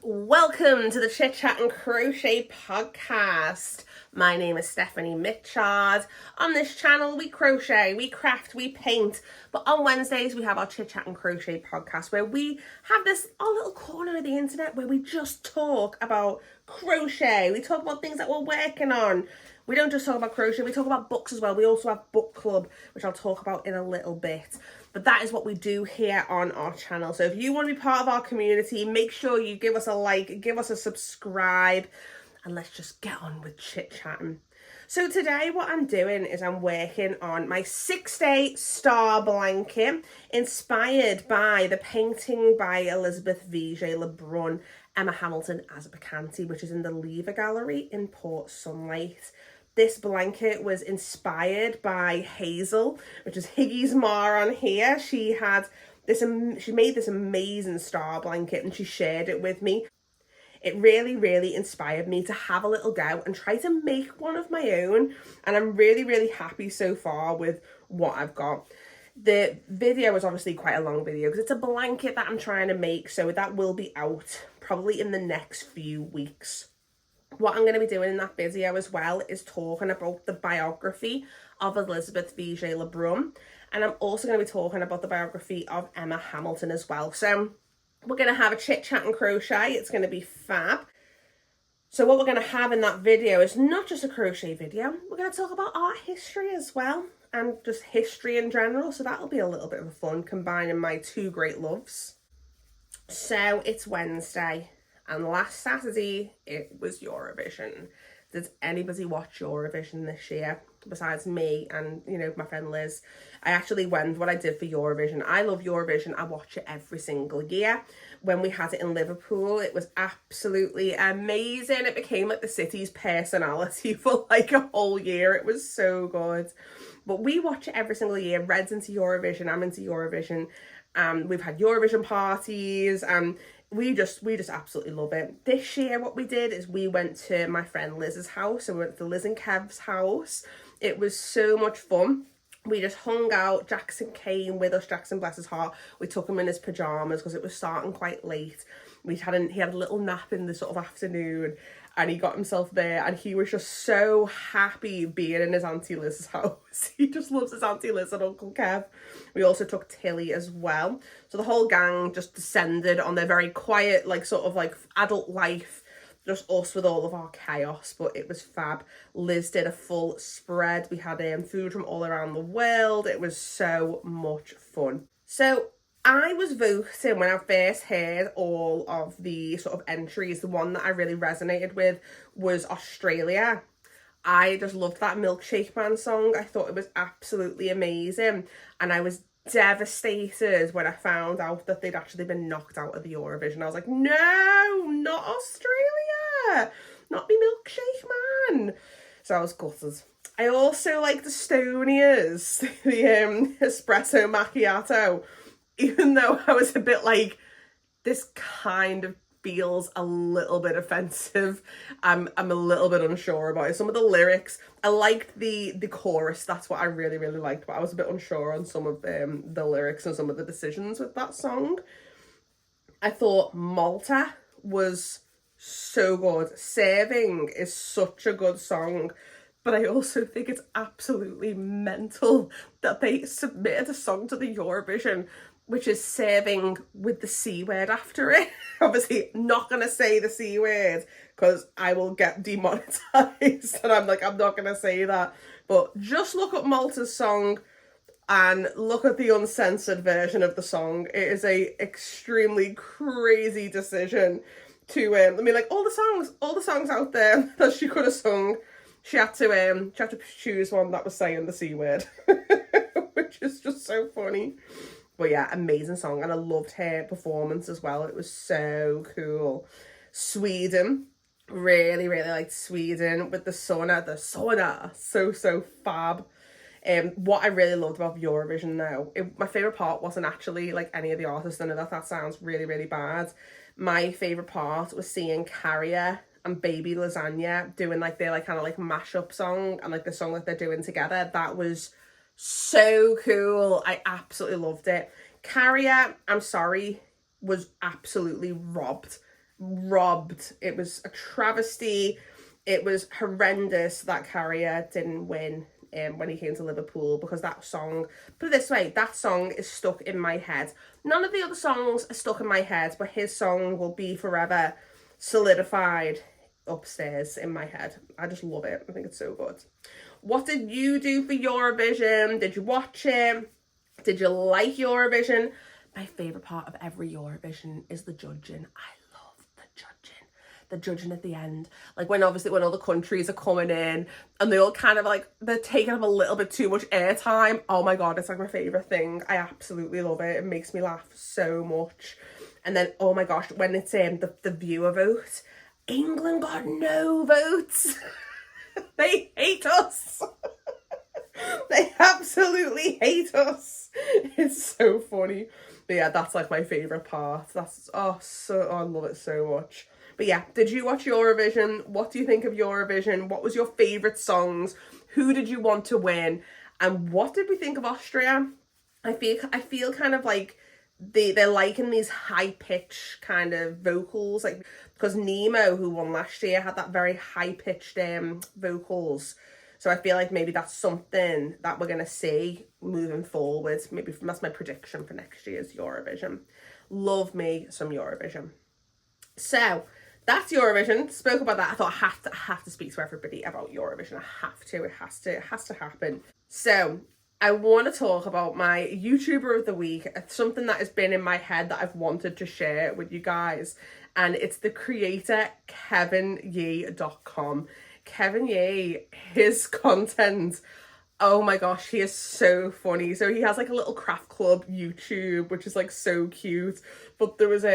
Welcome to the Chit Chat Crochet Podcast. My name is Stephanie Mitchard. On this channel, we crochet, we craft, we paint. But on Wednesdays, we have our Chit Chat Crochet Podcast where we have this our little corner of the internet where we just talk about crochet. We talk about things that we're working on. We don't just talk about crochet, we talk about books as well. We also have book club, which I'll talk about in a little bit. But that is what we do here on our channel. So if you want to be part of our community, make sure you give us a like, give us a subscribe, and let's just get on with chit-chatting. So today what I'm doing is I'm working on my 6-day star blanket inspired by the painting by Elizabeth Vigée Lebrun, Emma Hamilton as a Bacchante, which is in the Lever Gallery in Port Sunlight. This blanket was inspired by Hazel, which is Higgy's ma on here. She made this amazing star blanket and she shared it with me. It really inspired me to have a little go and try to make one of my own. And I'm really happy so far with what I've got. The video is obviously quite a long video because it's a blanket that I'm trying to make. So that will be out probably in the next few weeks. What I'm going to be doing in that video as well is talking about the biography of Elizabeth Vigée Lebrun. And I'm also going to be talking about the biography of Emma Hamilton as well. So we're going to have a chit chat and crochet. It's going to be fab. So what we're going to have in that video is not just a crochet video. We're going to talk about art history as well and just history in general. So that'll be a little bit of fun combining my two great loves. So it's Wednesday. And last Saturday, it was Eurovision. Did anybody watch Eurovision this year? Besides me and, my friend Liz. I actually went, what I did for Eurovision. I love Eurovision. I watch it every single year. When we had it in Liverpool, it was absolutely amazing. It became like the city's personality for like a whole year. It was so good. But we watch it every single year. Red's into Eurovision. I'm into Eurovision. We've had Eurovision parties. We just absolutely love it. This year what we did is we went to my friend Liz's house. So we went to Liz and Kev's house. It was so much fun. We just hung out. Jackson came with us. Jackson, bless his heart. We took him in his pajamas because it was starting quite late. He had a little nap in the sort of afternoon and he got himself there and he was just so happy being in his Auntie Liz's house. He just loves his Auntie Liz and Uncle Kev. We also took Tilly as well. So the whole gang just descended on their very quiet, adult life. Just us with all of our chaos, but it was fab. Liz did a full spread. We had food from all around the world. It was so much fun. So I was voting when I first heard all of the sort of entries. The one that I really resonated with was Australia. I just loved that Milkshake Man song. I thought it was absolutely amazing. And I was devastated when I found out that they'd actually been knocked out of the Eurovision. I was like, no, not Australia. Not me Milkshake Man. So I was gutted. I also liked Estonia's, the espresso macchiato. Even though I was a bit like, this kind of feels a little bit offensive. I'm a little bit unsure about it. Some of the lyrics, I liked the chorus. That's what I really liked. But I was a bit unsure on some of the lyrics and some of the decisions with that song. I thought Malta was so good. Serving is such a good song. But I also think it's absolutely mental that they submitted a song to the Eurovision which is serving with the C word after it. Obviously, not going to say the C word because I will get demonetized. And I'm not going to say that. But just look up Malta's song and look at the uncensored version of the song. It is a extremely crazy decision to, all the songs out there that she could have sung, she had to choose one that was saying the C word, which is just so funny. But yeah, amazing song. And I loved her performance as well. It was so cool. Sweden. Really liked Sweden with the sauna. So fab. What I really loved about Eurovision now, my favourite part wasn't actually any of the artists. I know that sounds really bad. My favourite part was seeing Carrier and Baby Lasagna doing their kind of mashup song and the song that they're doing together. That was so cool. I absolutely loved it. Carrier, I'm sorry, was absolutely robbed robbed. It was a travesty. It was horrendous that Carrier didn't win when he came to Liverpool, because that song, put it this way, that song is stuck in my head. None of the other songs are stuck in my head, but his song will be forever solidified upstairs in my head. I just love it. I think it's so good. What did you do for Eurovision? Did you watch it? Did you like Eurovision? My favourite part of every Eurovision is the judging. I love the judging. The judging at the end. Like when all the countries are coming in and they all kind of like, they're taking up a little bit too much airtime. Oh my God, it's like my favourite thing. I absolutely love it. It makes me laugh so much. And then, oh my gosh, when it's the viewer vote, England got no votes. They hate us. They absolutely hate us. It's so funny. But yeah, that's like my favourite part. I love it so much. But yeah, did you watch Eurovision? What do you think of Eurovision? What was your favourite songs? Who did you want to win? And what did we think of Austria? I feel kind of like they're liking these high pitched kind of vocals, like because Nemo, who won last year, had that very high pitched vocals. So I feel like maybe that's something that we're gonna see moving forward. Maybe that's my prediction for next year's Eurovision. Love me some Eurovision. So that's Eurovision. Spoke about that. I thought I have to speak to everybody about Eurovision. I have to. It has to happen. So I want to talk about my YouTuber of the week. It's something that has been in my head that I've wanted to share with you guys. And it's the creator KevinYee.com. Kevin Yee, his content, oh my gosh, he is so funny. So he has like a little craft club YouTube, which is like so cute. But there's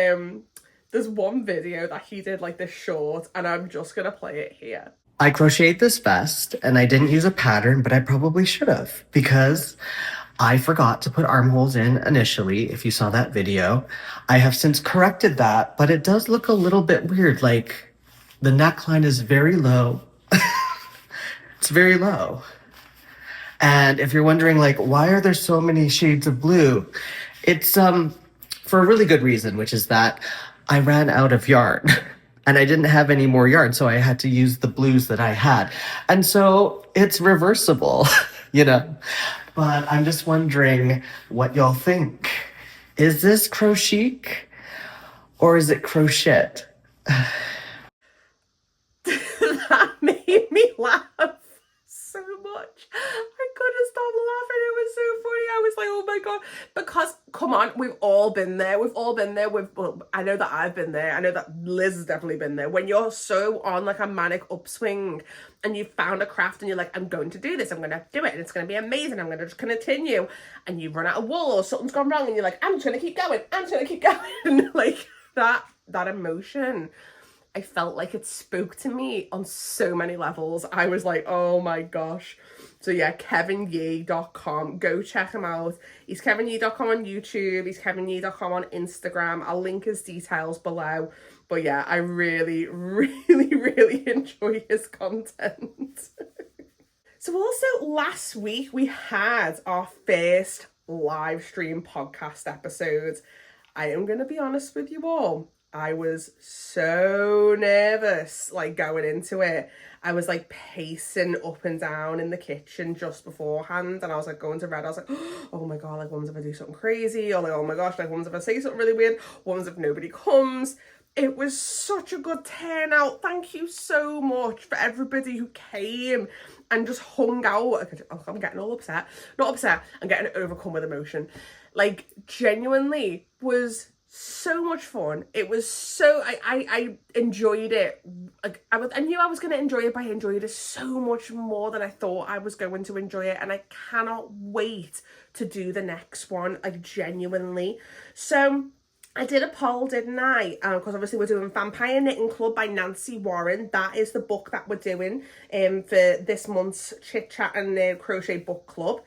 one video that he did like this short, and I'm just gonna play it here. I crocheted this vest and I didn't use a pattern, but I probably should have, because I forgot to put armholes in initially, if you saw that video. I have since corrected that, but it does look a little bit weird. Like the neckline is very low. It's very low. And if you're wondering, like, why are there so many shades of blue? It's for a really good reason, which is that I ran out of yarn and I didn't have any more yarn, so I had to use the blues that I had. And so it's reversible, you know. But I'm just wondering what y'all think. Is this crochet or is it crochet? That made me laugh so much. I couldn't stop laughing. It was so funny. I was like, oh my God. Because, come on, we've all been there. Well, I know that I've been there. I know that Liz has definitely been there. When you're so on like a manic upswing and you've found a craft and you're like, I'm going to do this. I'm going to do it. And it's going to be amazing. I'm going to just continue. And you run out of wool or something's gone wrong and you're like, I'm just going to keep going. I'm just going to keep going. Like that emotion. I felt like it spoke to me on so many levels. I was like, oh my gosh. So yeah, KevinYee.com. Go check him out. He's KevinYee.com on YouTube. He's KevinYee.com on Instagram. I'll link his details below. But yeah, I really, really, really enjoy his content. So also last week we had our first live stream podcast episode. I am going to be honest with you all. I was so nervous, like, going into it. I was, like, pacing up and down in the kitchen just beforehand, and I was, like, going to Red. I was like, oh, my God, like, what if I do something crazy? Or, like, oh, my gosh, like, what if I say something really weird? What if nobody comes? It was such a good turnout. Thank you so much for everybody who came and just hung out. I'm getting all upset. Not upset. I'm getting overcome with emotion. Like, genuinely was so much fun. It was so I enjoyed it. Like I knew I was going to enjoy it, but I enjoyed it so much more than I thought I was going to enjoy it, and I cannot wait to do the next one, like, genuinely. So I did a poll, didn't I? Because obviously we're doing Vampire Knitting Club by Nancy Warren. That is the book that we're doing for this month's Chit Chat and Crochet Book Club.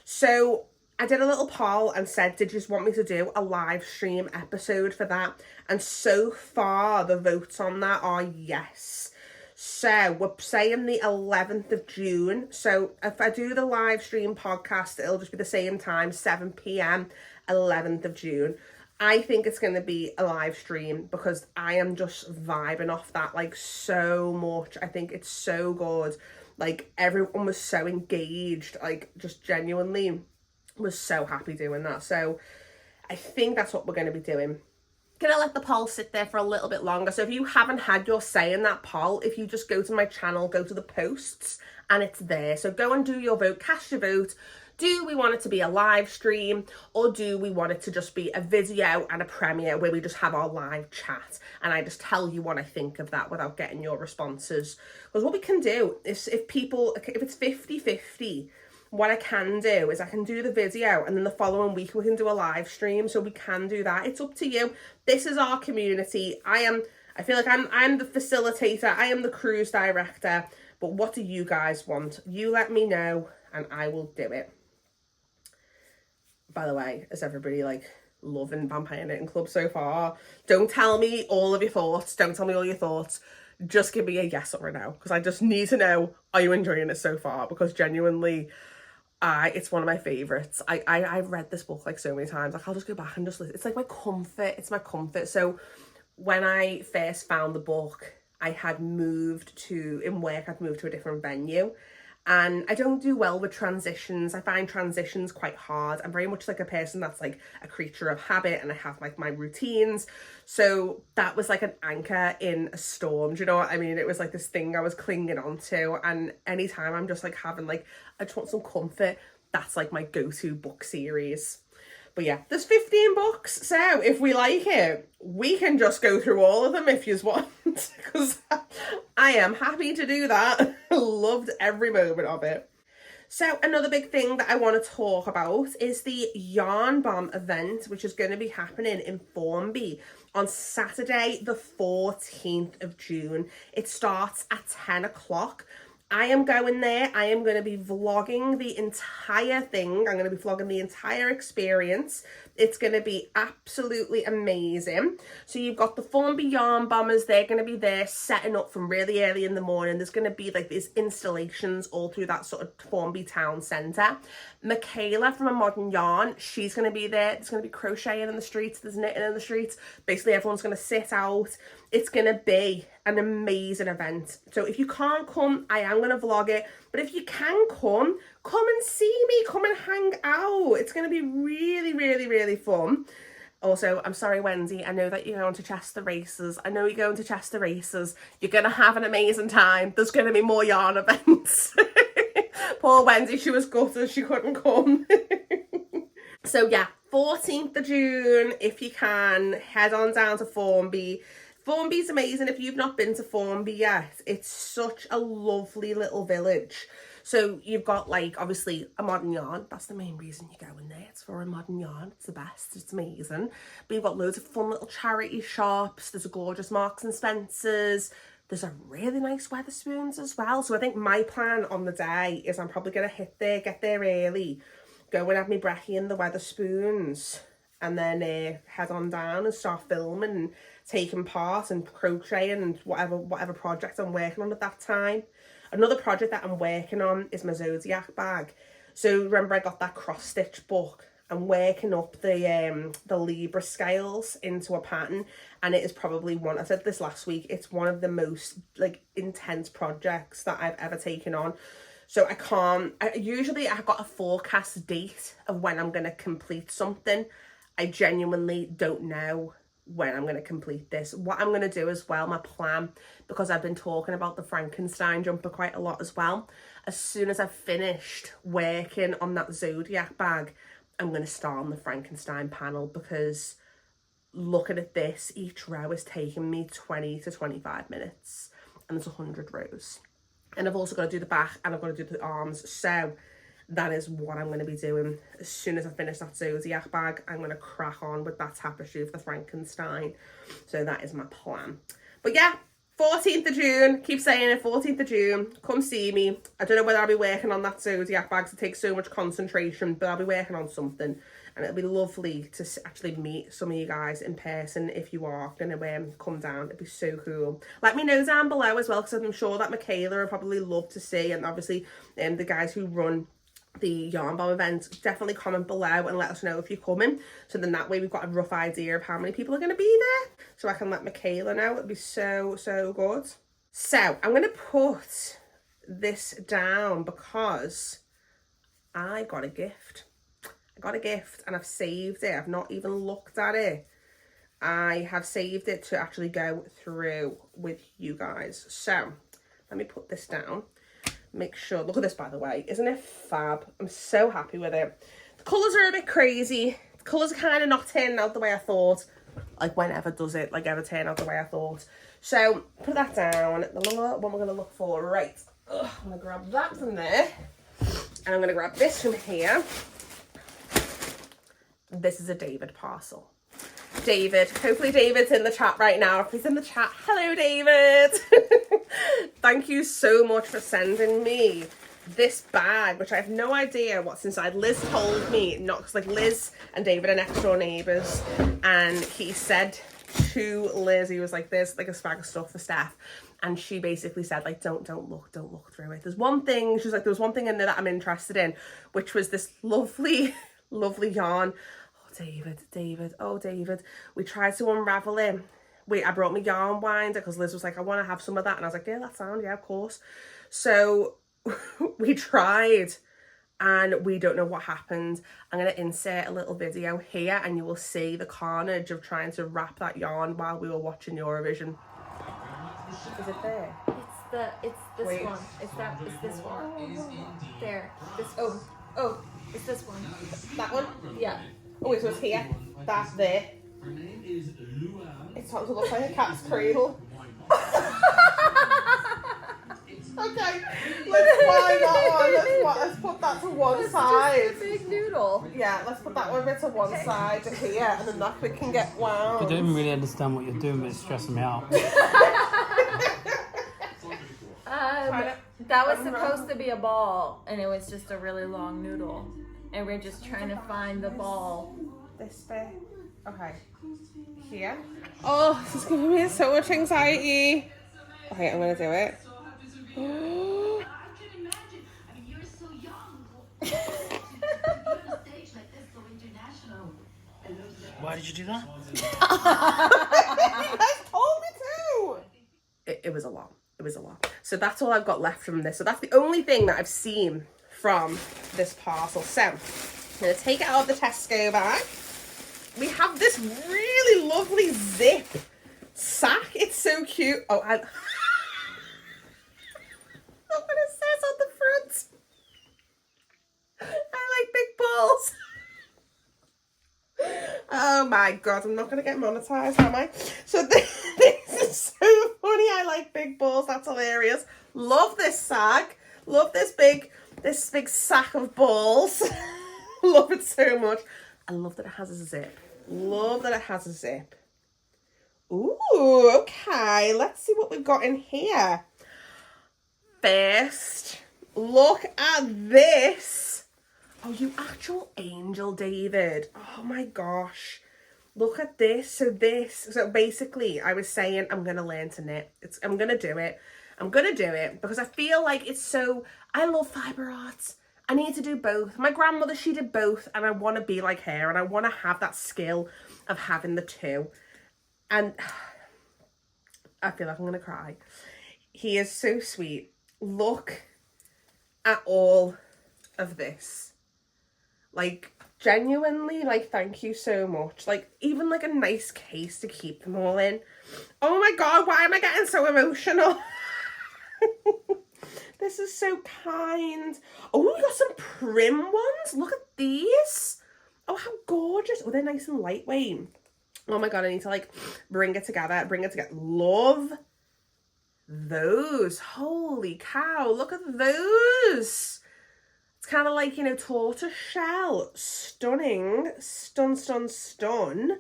So I did a little poll and said, did you just want me to do a live stream episode for that? And so far, the votes on that are yes. So we're saying the 11th of June. So if I do the live stream podcast, it'll just be the same time, 7 p.m, 11th of June. I think it's going to be a live stream because I am just vibing off that like so much. I think it's so good. Like everyone was so engaged, like just genuinely was so happy doing that. So I think that's what we're going to be doing. Gonna let the poll sit there for a little bit longer. So if you haven't had your say in that poll, if you just go to my channel, go to the posts, and it's there. So go and do your vote, cast your vote. Do we want it to be a live stream, or do we want it to just be a video and a premiere where we just have our live chat and I just tell you what I think of that without getting your responses? Because what we can do is if it's 50-50, what I can do is I can do the video and then the following week we can do a live stream. So we can do that. It's up to you. This is our community. I feel like I'm the facilitator. I am the cruise director. But what do you guys want? You let me know and I will do it. By the way, is everybody like loving Vampire Knitting Club so far? Don't tell me all of your thoughts. Don't tell me all your thoughts. Just give me a yes or a no. Because I just need to know, are you enjoying it so far? Because genuinely, it's one of my favorites. I've read this book like so many times. Like I'll just go back and just listen. It's like my comfort. It's my comfort. So when I first found the book, I had moved to a different venue. And I don't do well with transitions. I find transitions quite hard. I'm very much like a person that's like a creature of habit and I have like my routines. So that was like an anchor in a storm. Do you know what I mean? It was like this thing I was clinging on to. And anytime I'm just like having like, I just want some comfort, that's like my go-to book series. But yeah, there's 15 books. So if we like it, we can just go through all of them if you want. Because I am happy to do that. Loved every moment of it. So another big thing that I want to talk about is the Yarn Bomb event, which is going to be happening in Formby on Saturday, the 14th of June. It starts at 10 o'clock. I am going there. I am going to be vlogging the entire thing. I'm going to be vlogging the entire experience. It's going to be absolutely amazing. So you've got the Formby Yarn Bombers. They're going to be there setting up from really early in the morning. There's going to be like these installations all through that sort of Formby town centre. Michaela from A Modern Yarn, she's going to be there. There's going to be crocheting in the streets. There's knitting in the streets. Basically, everyone's going to sit out. It's going to be an amazing event. So if you can't come, I am going to vlog it. But if you can come and see me. Come and hang out. It's going to be really, really, really fun. Also, I'm sorry, Wendy, I know that you're going to Chester Races. I know you're going to Chester Races. You're going to have an amazing time. There's going to be more yarn events. Poor Wendy, she was gutted she couldn't come. So yeah, 14th of June, if you can, head on down to Formby. Formby's amazing if you've not been to Formby yet. It's such a lovely little village. So you've got like, obviously, A Modern Yarn. That's the main reason you go in there. It's for A Modern Yarn. It's the best. It's amazing. But you've got loads of fun little charity shops. There's a gorgeous Marks and Spencer's. There's a really nice Wetherspoons as well. So I think my plan on the day is I'm probably going to get there early, go and have me brekkie in the Wetherspoons, and then head on down and start filming and taking part and crocheting and whatever project I'm working on at that time. Another project that I'm working on is my Zodiac bag. So remember I got that cross stitch book. I'm working up the Libra scales into a pattern, and it is probably I said this last week, it's one of the most like intense projects that I've ever taken on. So I've got a forecast date of when I'm going to complete something. I genuinely don't know when I'm going to complete this. What I'm going to do as well, my plan, because I've been talking about the Frankenstein jumper quite a lot as well, as soon as I've finished working on that Zodiac bag, I'm going to start on the Frankenstein panel, because looking at this, each row is taking me 20 to 25 minutes and there's 100 rows. And I've also got to do the back and I've got to do the arms. So that is what I'm going to be doing. As soon as I finish that Zodiac bag, I'm going to crack on with that tapestry of the Frankenstein. So that is my plan. But yeah, 14th of June, keep saying it, 14th of June, come see me. I don't know whether I'll be working on that Zodiac bag, it takes so much concentration, but I'll be working on something. And it'll be lovely to actually meet some of you guys in person if you are going to come down. It'd be so cool. Let me know down below as well, because I'm sure that Michaela would probably love to see, and obviously the guys who run the Yarn Bomb event, definitely comment below and let us know if you're coming. So then that way we've got a rough idea of how many people are going to be there. So I can let Michaela know. It'd be so, so good. So I'm going to put this down because I got a gift. I got a gift and I've saved it. I've not even looked at it. I have saved it to actually go through with you guys. So let me put this down. Make sure, look at this by the way, isn't it fab? I'm so happy with it. The colours are a bit crazy. The colours are kind of not turning out the way I thought. Like whenever does it, like ever turn out the way I thought. So put that down. What am I going to look for? Right, I'm going to grab that from there. And I'm going to grab this from here. This is a David parcel. David, hopefully David's in the chat right now. If he's in the chat, hello David. Thank you so much for sending me this bag, which I have no idea what's inside. Liz told me not, because like Liz and David are next door neighbours, and he said to Liz, he was like, there's like a bag of stuff for Steph, and she basically said like, don't look through it. There's one thing, she was like, there was one thing in there that I'm interested in, which was this lovely yarn. David, we tried to unravel him. I brought my yarn winder because Liz was like, I want to have some of that, and I was like, yeah, that sounds, yeah, of course. So we tried and we don't know what happened. I'm going to insert a little video here and you will see the carnage of trying to wrap that yarn while we were watching Eurovision. Is it there? It's this Wait. One. It's this one. There. It's this one. That one? Yeah. Oh, it was here. That's there. It's starting to look like a cat's cradle. Okay, let's fly that one. Let's put that to one side. Just a big noodle. Yeah, let's put that one bit to one side here, and then that we can get wound. I don't even really understand what you're doing, but it's stressing me out. That was supposed to be a ball, and it was just a really long noodle. And we're just trying to find the ball. This bit. Okay. Here. Oh, this is giving me so much anxiety. Okay, I'm gonna do it. Why did you do that? You guys told me to. It was a lot. It was a lot. So that's all I've got left from this. So that's the only thing that I've seen from this parcel. So I'm going to take it out of the Tesco bag. We have this really lovely zip sack. It's so cute. Oh, I... Look what it says on the front. I like big balls. Oh my god, I'm not going to get monetized, am I? So this is so funny. I like big balls. That's hilarious. Love this sack. Love this big sack of balls. Love it so much. I love that it has a zip. Love that it has a zip. Ooh, okay. Let's see what we've got in here. First, look at this. Oh, you actual angel, David. Oh my gosh. Look at this. So basically, I was saying I'm going to learn to knit. I'm going to do it. I'm going to do it because I feel like it's so... I love fibre arts. I need to do both. My grandmother, she did both, and I want to be like her, and I want to have that skill of having the two. And I feel like I'm going to cry. He is so sweet. Look at all of this. Like, genuinely, like, thank you so much. Like, even like a nice case to keep them all in. Oh my god, why am I getting so emotional? This is so kind. Oh, we got some prim ones. Look at these. Oh, how gorgeous. Oh, they're nice and lightweight. Oh my god, I need to like bring it together. Love those. Holy cow, look at those. It's kind of like, you know, tortoise shell. Stunning. Stun.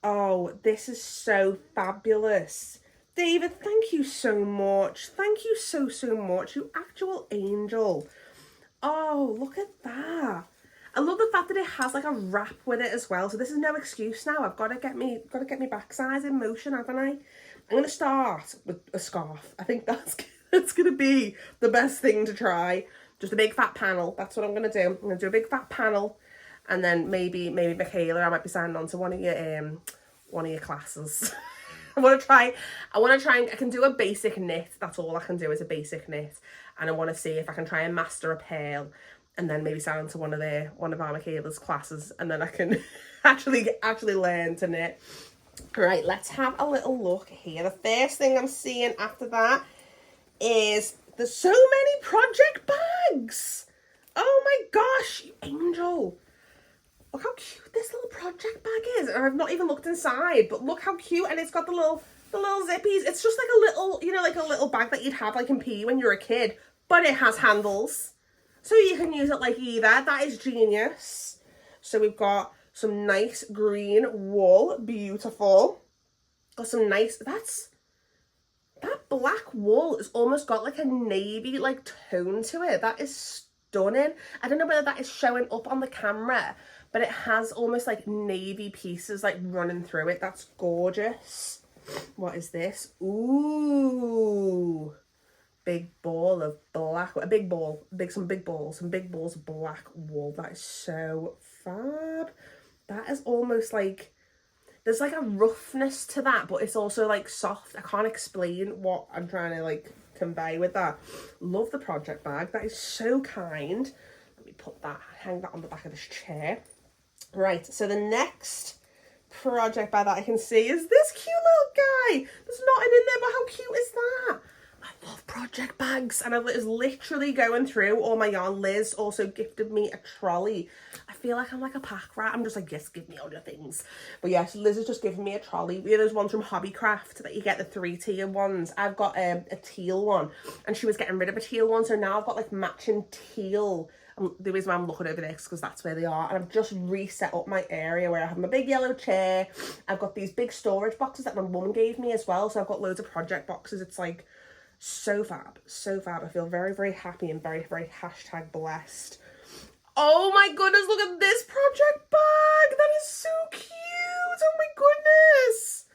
Oh, this is so fabulous. David, thank you so much. Thank you so much. You actual angel. Oh, look at that. I love the fact that it has like a wrap with it as well. So this is no excuse now. I've got to get me backside in motion, haven't I? I'm going to start with a scarf. I think that's going to be the best thing to try. Just a big fat panel. That's what I'm going to do. I'm going to do a big fat panel. And then maybe Michaela, I might be signing on to one of your classes. I want to try and I can do a basic knit. That's all I can do is a basic knit. And I want to see if I can try and master a purl and then maybe sign on to one of our Michaela's classes, and then I can actually learn to knit. Right, let's have a little look here. The first thing I'm seeing after that is there's so many project bags. Oh my gosh, you angel. Look how cute this little project bag is. And I've not even looked inside, but look how cute. And it's got the little zippies. It's just like a little, like a little bag that you'd have like in PE when you're a kid, but it has handles. So you can use it like either. That is genius. So we've got some nice green wool. Beautiful. Got some nice, that black wool has almost got like a navy like tone to it. That is stunning. I don't know whether that is showing up on the camera, but it has almost like navy pieces like running through it. That's gorgeous. What is this? Ooh, big ball of black, some big balls of black wool. That is so fab. That is almost like, there's like a roughness to that, but it's also like soft. I can't explain what I'm trying to like convey with that. Love the project bag. That is so kind. Let me hang that on the back of this chair. Right, so the next project bag that I can see is this cute little guy. There's nothing in there, but how cute is that? I love project bags, and I was literally going through all my yarn. Liz also gifted me a trolley. I feel like I'm like a pack rat. I'm just like, yes, give me all your things. But yes, Liz has just given me a trolley. You know those ones from Hobbycraft that you get, the 3-tier ones? I've got a teal one, and she was getting rid of a teal one, so now I've got like matching teal. The reason why I'm looking over this because that's where they are, and I've just reset up my area where I have my big yellow chair. I've got these big storage boxes that my mum gave me as well, so I've got loads of project boxes. It's like so fab, so fab. I feel very, very happy and very, very #blessed. Oh my goodness, look at this project bag. That is so cute. Oh my goodness.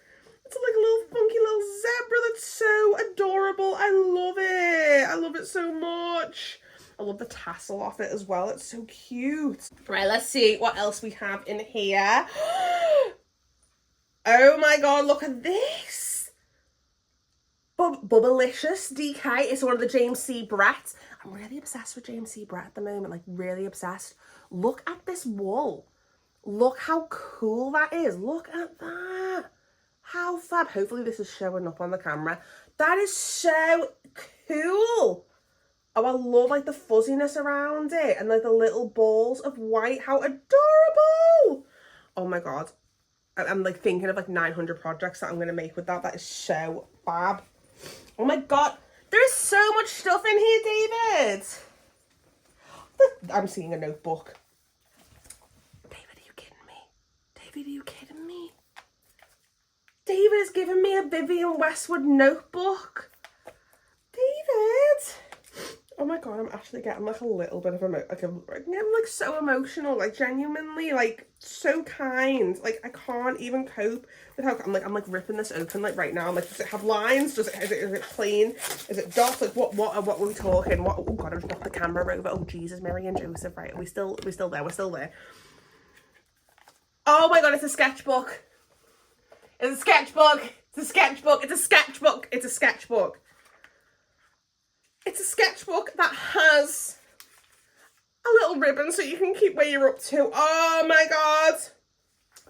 It's like a little funky little zebra. That's so adorable. I love it. I love it so much. I love the tassel off it as well. It's so cute. Right, let's see what else we have in here. Oh my god, look at this. Bubblicious DK. It's one of the James C. Brett. I'm really obsessed with James C. Brett at the moment. Like, really obsessed. Look at this wool. Look how cool that is. Look at that. How fab. Hopefully this is showing up on the camera. That is so cool. Oh, I love like the fuzziness around it and like the little balls of white. How adorable. Oh my god. I'm like thinking of like 900 projects that I'm going to make with that. That is so fab. Oh my god. There's so much stuff in here, David. I'm seeing a notebook. David, are you kidding me? David, are you kidding me? David is giving me a Vivienne Westwood notebook. David. Oh my god, I'm actually getting like a little bit of I'm like so emotional, like genuinely, like so kind. Like I can't even cope with how I'm like ripping this open like right now. I'm like, does it have lines? Is it plain? Is it dots? Like what are we talking? What? Oh god, I just knocked the camera over. Oh Jesus, Mary and Joseph. Right, are we still there? We're still there. Oh my god, it's a sketchbook. It's a sketchbook. It's a sketchbook. It's a sketchbook. It's a sketchbook. It's a sketchbook that has a little ribbon so you can keep where you're up to. Oh my god.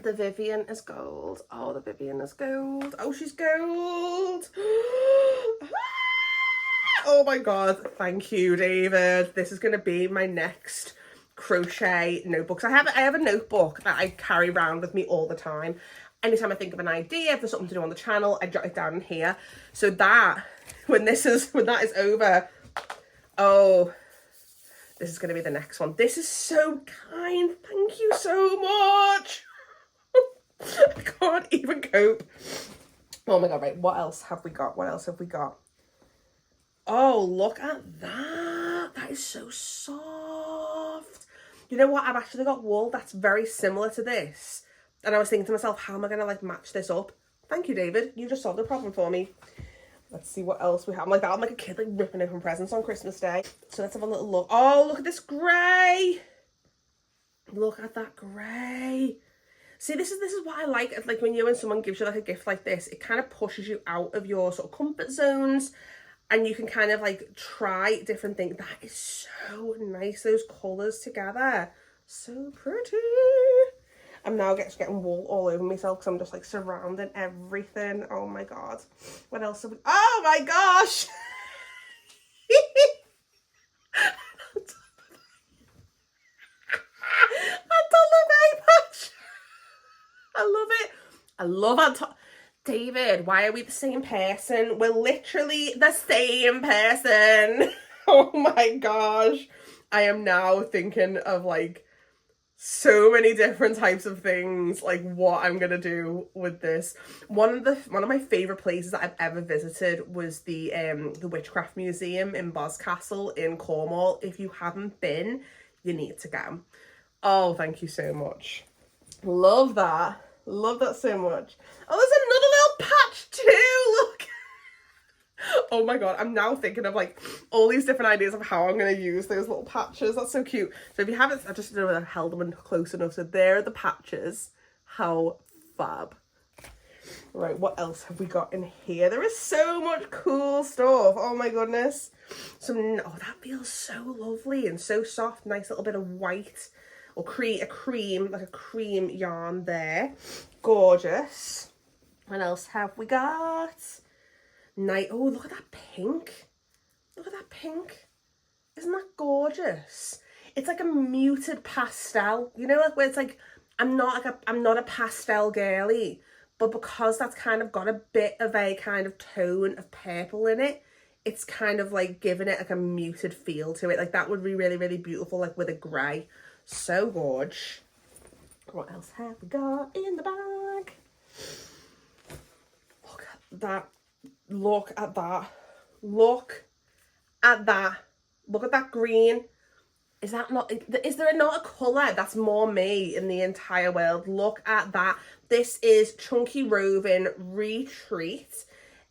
The Vivienne is gold. Oh, the Vivienne is gold. Oh, she's gold. Oh my god. Thank you, David. This is going to be my next crochet notebooks. I have a notebook that I carry around with me all the time. Anytime I think of an idea for something to do on the channel, I jot it down in here. So that when that is over, oh, this is going to be the next one. This is so kind. Thank you so much. I can't even cope. Oh my god, right. What else have we got? Oh, look at that. That is so soft. You know what? I've actually got wool that's very similar to this. And I was thinking to myself, how am I going to like match this up? Thank you, David. You just solved the problem for me. Let's see what else we have. I'm like that. I'm like a kid, like ripping open presents on Christmas Day. So let's have a little look. Oh, look at this grey. Look at that grey. See, this is what I like. Like when someone gives you like a gift like this, it kind of pushes you out of your sort of comfort zones, and you can kind of like try different things. That is so nice. Those colours together, so pretty. I'm now getting wool all over myself because I'm just like surrounding everything. Oh my god. What else have we... Oh my gosh. I love it. I love Anton. David, why are we the same person? We're literally the same person. Oh my gosh. I am now thinking of like so many different types of things, like what I'm gonna do with this. One of my favorite places that I've ever visited was the Witchcraft Museum in Boscastle in Cornwall. If you haven't been, you need to go. Oh, thank you so much. Love that. Love that so much. Oh, there's another little patch too. Look. Oh my god, I'm now thinking of like all these different ideas of how I'm going to use those little patches. That's so cute. So if you haven't, I just don't know if I held them in close enough. So there are the patches. How fab. Right, what else have we got in here? There is so much cool stuff. Oh my goodness. Oh, that feels so lovely and so soft. Nice little bit of white or like a cream yarn there. Gorgeous. What else have we got? Oh, look at that pink. Look at that pink. Isn't that gorgeous? It's like a muted pastel. You know, like where it's like, I'm not a pastel girly, but because that's kind of got a bit of a kind of tone of purple in it, it's kind of like giving it like a muted feel to it. Like that would be really, really beautiful, like with a grey. So gorge. What else have we got in the bag? Look at that. Look at that. Look at that. Look at that green. Is there not a colour that's more me in the entire world? Look at that. This is Chunky Roving Retreat.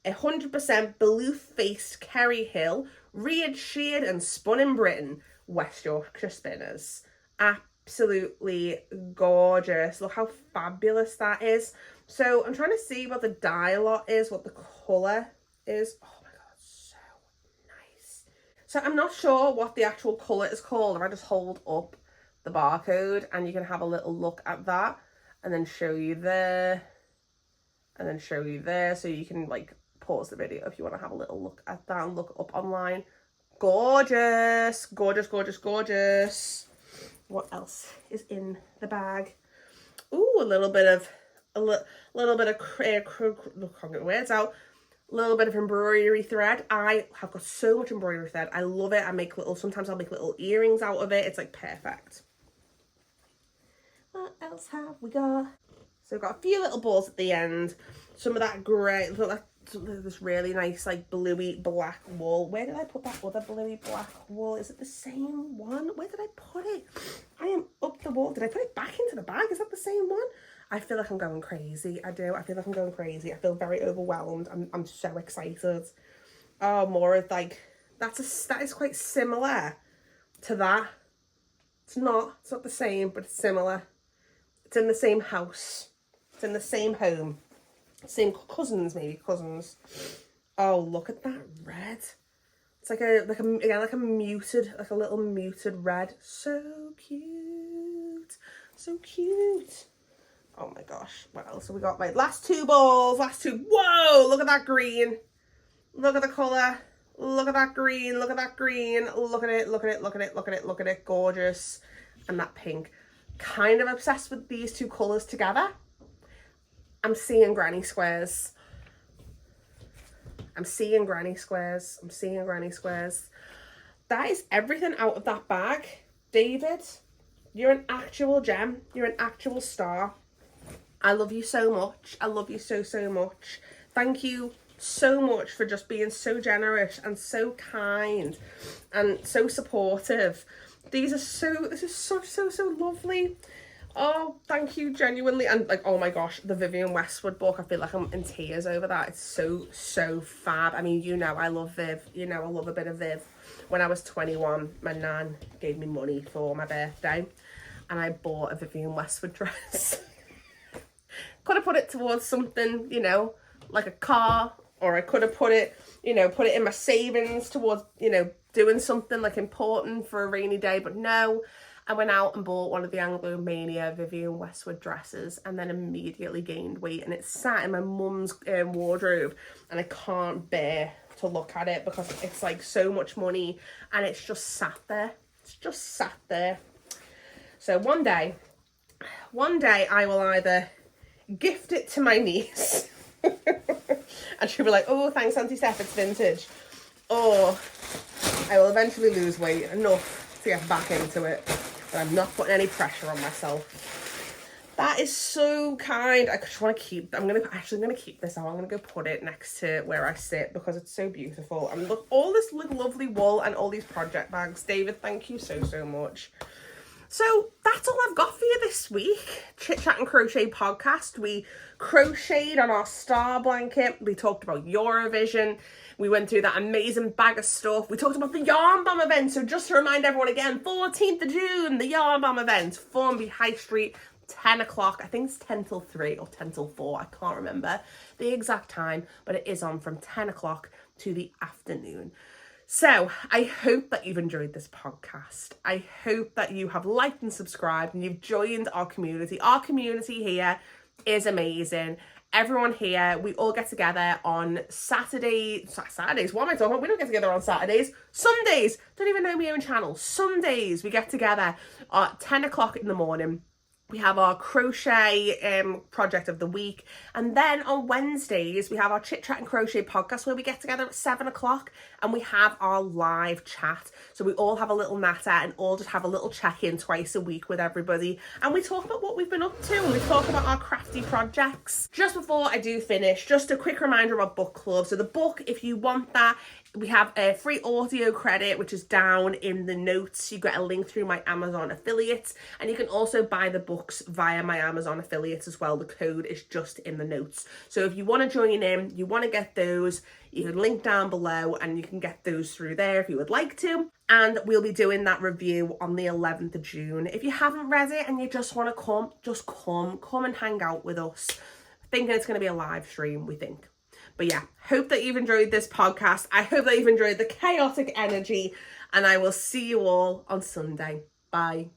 100% blue-faced Kerry Hill. Reared, sheared and spun in Britain. West Yorkshire spinners. Absolutely gorgeous. Look how fabulous that is. So I'm trying to see what the dye lot is, what the colour is. Oh my god, so nice. So I'm not sure what the actual colour is called. If I just hold up the barcode and you can have a little look at that and then show you there and then show you there, so you can like pause the video if you want to have a little look at that and look up online. Gorgeous, gorgeous, gorgeous, gorgeous. What else is in the bag? Ooh, a little bit of can't get the words out. A little bit of embroidery thread. I have got so much embroidery thread. I love it. Sometimes I'll make little earrings out of it. It's like perfect. What else have we got? So we've got a few little balls at the end. Some of that grey, look like this really nice like bluey black wool. Where did I put that other bluey black wool? Is it the same one? Where did I put it? I am up the wall. Did I put it back into the bag? Is that the same one? I feel like I'm going crazy. I do. I feel like I'm going crazy. I feel very overwhelmed. I'm so excited. Oh, more of like, that is quite similar to that. It's not the same, but it's similar. It's in the same house. It's in the same home. Same cousins, maybe cousins. Oh, look at that red. It's like a muted, like a little muted red. So cute. So cute. Oh my gosh, what else have we got? My last two balls, whoa, look at that green. Look at the colour. Look at that green, look at that green. Look at it, look at it, look at it, look at it, look at it. Gorgeous. And that pink. Kind of obsessed with these two colours together. I'm seeing granny squares. I'm seeing granny squares. That is everything out of that bag. David, you're an actual gem. You're an actual star. I love you so much. I love you so, so much. Thank you so much for just being so generous and so kind and so supportive. This is so lovely. Oh, thank you, genuinely. And like, oh my gosh, the Vivienne Westwood book, I feel like I'm in tears over that. It's so fab. I mean, you know, I love Viv. You know, I love a bit of Viv. When I was 21, my nan gave me money for my birthday and I bought a Vivienne Westwood dress. Could have put it towards something, you know, like a car, or I could have put it in my savings towards, you know, doing something like important for a rainy day, but no. I went out and bought one of the Anglomania Vivienne Westwood dresses and then immediately gained weight, and it sat in my mum's wardrobe and I can't bear to look at it because it's like so much money and it's just sat there. It's just sat there. So one day I will either gift it to my niece and she'll be like, oh, thanks Auntie Steph, it's vintage, or I will eventually lose weight enough to get back into it. But I'm not putting any pressure on myself. That is so kind. I just want to keep, I'm going to keep this out. I'm going to go put it next to where I sit because it's so beautiful. And look, all this lovely wool and all these project bags. David, thank you so much. So that's all I've got for you this week. Chit Chat and Crochet Podcast. We crocheted on our star blanket. We talked about Eurovision. We went through that amazing bag of stuff. We talked about the Yarn Bomb event. So just to remind everyone again, 14th of June, the Yarn Bomb event, Formby High Street, 10 o'clock. I think it's 10 till 3 or 10 till 4. I can't remember the exact time, but it is on from 10 o'clock to the afternoon. So I hope that you've enjoyed this podcast. I hope that you have liked and subscribed and you've joined our community. Our community here is amazing. Everyone here, we all get together on Saturdays. What am I talking about? We don't get together on Saturdays. Sundays. Don't even know my own channel. Sundays we get together at 10 o'clock in the morning. We have our crochet project of the week. And then on Wednesdays, we have our Chit Chat and Crochet podcast where we get together at 7 o'clock and we have our live chat. So we all have a little natter and all just have a little check-in twice a week with everybody. And we talk about what we've been up to and we talk about our crafty projects. Just before I do finish, just a quick reminder about book club. So the book, if you want that, we have a free audio credit, which is down in the notes. You get a link through my Amazon affiliates, and you can also buy the books via my Amazon affiliates as well. The code is just in the notes. So if you want to join in, you want to get those, you can link down below and you can get those through there if you would like to. And we'll be doing that review on the 11th of June. If you haven't read it and you just want to come, just come and hang out with us. Thinking it's going to be a live stream, we think. But yeah, hope that you've enjoyed this podcast. I hope that you've enjoyed the chaotic energy, and I will see you all on Sunday. Bye.